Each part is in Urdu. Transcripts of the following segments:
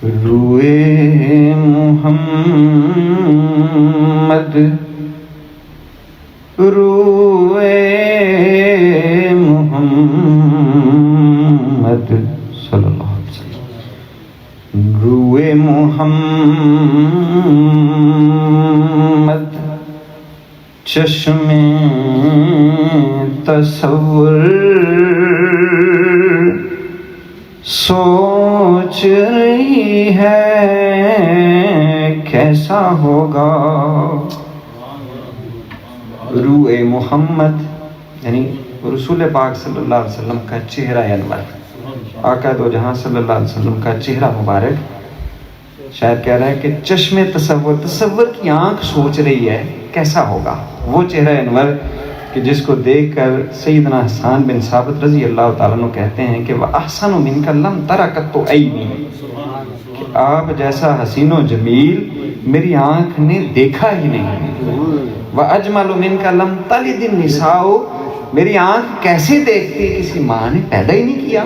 روئے محمد روئے محمد صلی اللہ علیہ وسلم روئے محمد چشم تصور سوچ رہی ہے کیسا ہوگا. روئے محمد یعنی رسول پاک صلی اللہ علیہ وسلم کا چہرہ انور، آقا دو جہاں صلی اللہ علیہ وسلم کا چہرہ مبارک. شاید کہہ رہا ہے کہ چشم تصور کی آنکھ سوچ رہی ہے کیسا ہوگا وہ چہرہ انور کہ جس کو دیکھ کر سیدنا حسان بن ثابت رضی اللہ تعالیٰ عنہ کہتے ہیں کہ وَأَحْسَنُ مِنْكَ لَمْ تَرَ قَطُّ عَيْنِي، کہ آپ جیسا حسین و جمیل میری آنکھ نے دیکھا ہی نہیں. وَأَجْمَلُ مِنْكَ لَمْ تَلِدِ النِّسَاءُ، میری آنکھ کیسے دیکھتی کسی ماں نے پیدا ہی نہیں کیا.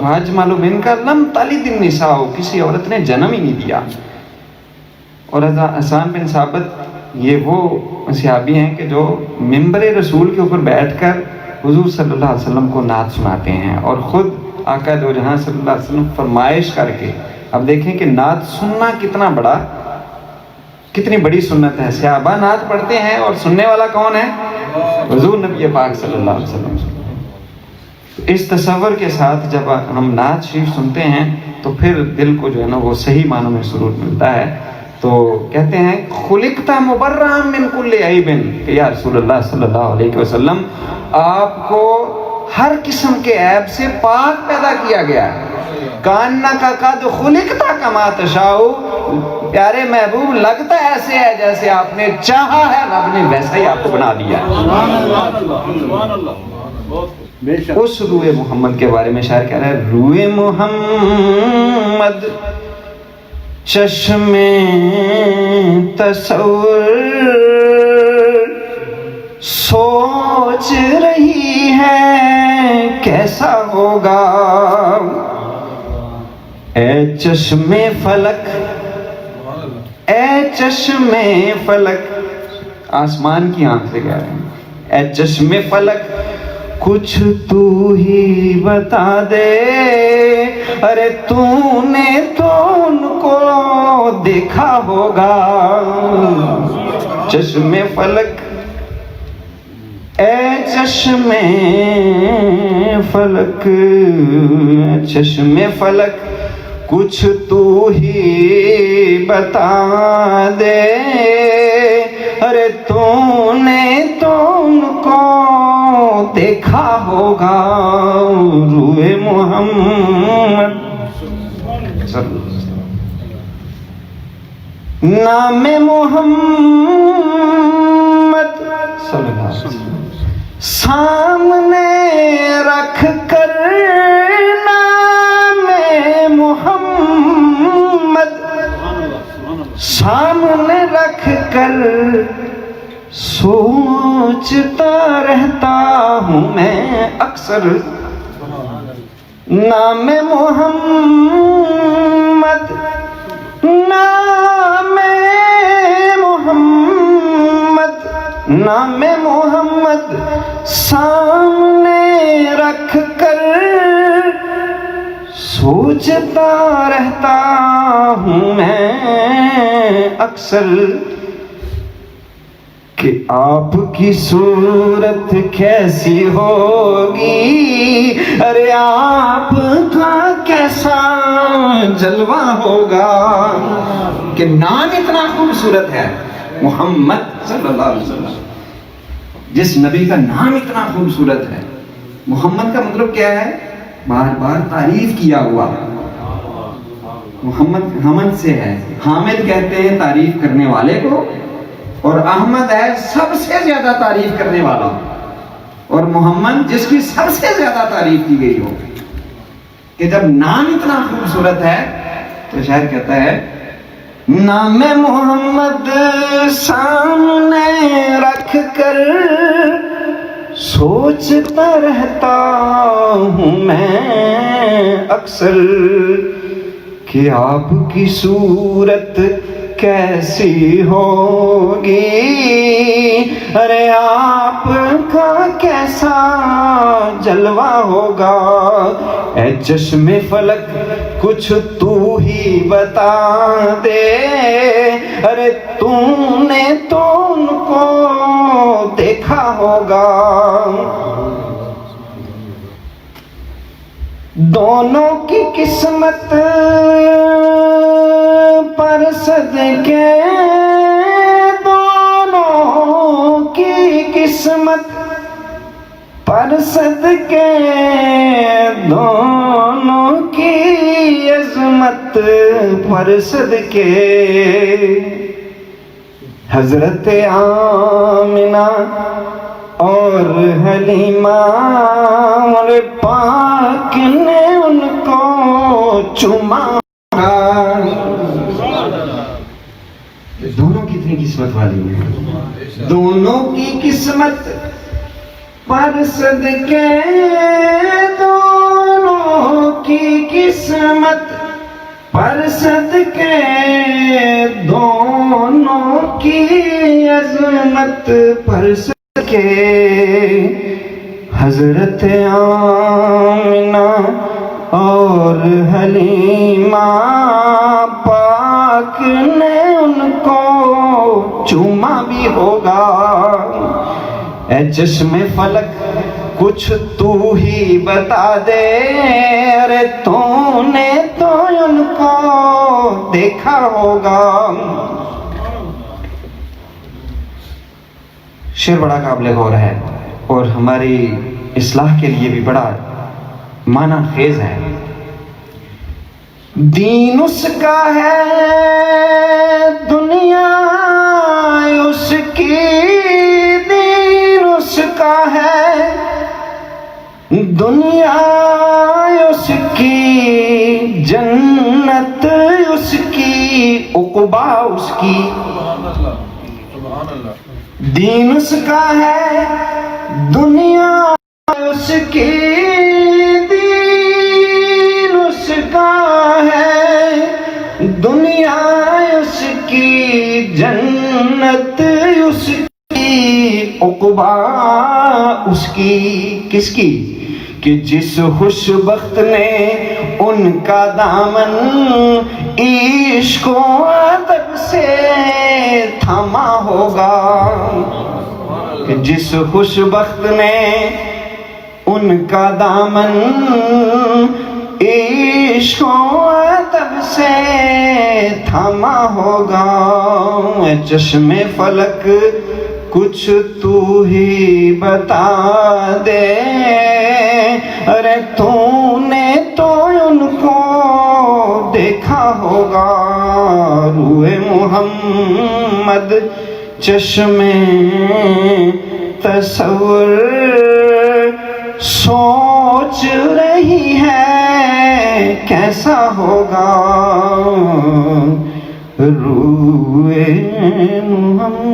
وَأَجْمَلُ مِنْكَ لَمْ تَلِدِ النِّسَاءُ، کسی عورت نے جنم ہی نہیں دیا. اور حسان بن ثابت یہ وہ صحابی ہیں کہ جو منبر رسول کے اوپر بیٹھ کر حضور صلی اللہ علیہ وسلم کو نعت سناتے ہیں، اور خود آقا دو جہاں صلی اللہ علیہ وسلم فرمائش کر کے. اب دیکھیں کہ نعت سننا کتنی بڑی سنت ہے. صحابہ نعت پڑھتے ہیں اور سننے والا کون ہے؟ حضور نبی پاک صلی اللہ علیہ وسلم. اس تصور کے ساتھ جب ہم نعت شریف سنتے ہیں تو پھر دل کو جو ہے نا وہ صحیح معنوں میں سرور ملتا ہے. تو کہتے ہیں خلقت مبرئا من کل عیب، کہ یا رسول اللہ صلی اللہ علیہ وسلم آپ کو ہر قسم کے عیب سے پاک پیدا کیا گیا ہے. کانک قد خلقت کما تشاء، پیارے محبوب لگتا ایسے ہے جیسے آپ نے چاہا ہے، رب نے ویسا ہی آپ کو بنا دیا ہے. اس روئے محمد کے بارے میں شاعر کہہ رہا ہے روئے محمد چشم تصور سوچ رہی ہے کیسا ہوگا. اے چشم فلک، اے چشم فلک، آسمان کی آنکھ سے کہہ رہے ہیں اے چشم فلک کچھ تو ہی بتا دے. ارے تو نے تو ان کو دیکھا ہوگا. چشم فلک، اے چشم فلک، چشم فلک کچھ تو ہی بتا دے. ارے تو نے تو ان کو دیکھا ہوگا. روئے محمد نام محمد صلی اللہ علیہ وسلم سامنے رکھ کر، نام محمد سامنے رکھ کر سوچتا رہتا ہوں میں اکثر. نام محمد، نام محمد، نام محمد سامنے رکھ کر سوچتا رہتا ہوں میں اکثر کہ آپ کی صورت کیسی ہوگی. ارے آپ کا کیسا جلوہ ہوگا. کہ نام اتنا خوبصورت ہے محمد صلی اللہ علیہ وسلم، جس نبی کا نام اتنا خوبصورت ہے. محمد کا مطلب کیا ہے؟ بار بار تعریف کیا ہوا. محمد حمد سے ہے، حامد کہتے ہیں تعریف کرنے والے کو، اور احمد ہے سب سے زیادہ تعریف کرنے والا، اور محمد جس کی سب سے زیادہ تعریف کی گئی ہو. کہ جب نام اتنا خوبصورت ہے تو شاعر کہتا ہے نام محمد سامنے رکھ کر سوچتا رہتا ہوں میں اکثر کہ آپ کی صورت کیسی ہوگی، ارے آپ کا کیسا جلوہ ہوگا، اے چشم فلک کچھ تو ہی بتا دے، ارے تو نے تو ان کو دیکھا ہوگا، دونوں کی قسمت پر صدقے، دونوں کی قسمت پر صدقے، دونوں کی عظمت پر صدقے، حضرت آمنہ اور حلیمہ اور پاک نے ان کو چوما، دونوں کتنی قسمت والی ہیں، دونوں کی قسمت پر صدقے، دونوں کی قسمت پر صدقے، دونوں کی عظمت پر صدقے، حضرت آمنہ اور حلیمہ پاک نے ان کو چوما بھی ہوگا، اے چشم فلک کچھ تو ہی بتا دے، ارے تو نے تو ان کو دیکھا ہوگا۔ شعر بڑا قابل غور ہے اور ہماری اصلاح کے لیے بھی بڑا معنی خیز ہے۔ دین اس کا ہے، دنیا اس کی، دین اس کا ہے، دنیا اس کی، جنت اس کی، عقبہ اس کی، دین اس کا ہے، دنیا اس کی، دین اس کا ہے، دنیا اس کی، جنت اس کی، عقبہ اس کی، کس کی؟ کہ جس خوش بخت نے ان کا دامن عشق و ادب سے تھاما ہوگا، کہ جس خوش بخت نے ان کا دامن عشق و ادب سے تھاما ہوگا، چشم فلک کچھ تو ہی بتا دے، ارے تو نے تو ان کو دیکھا ہوگا، روح محمد چشم تصور سوچ رہی ہے کیسا ہوگا، روح محمد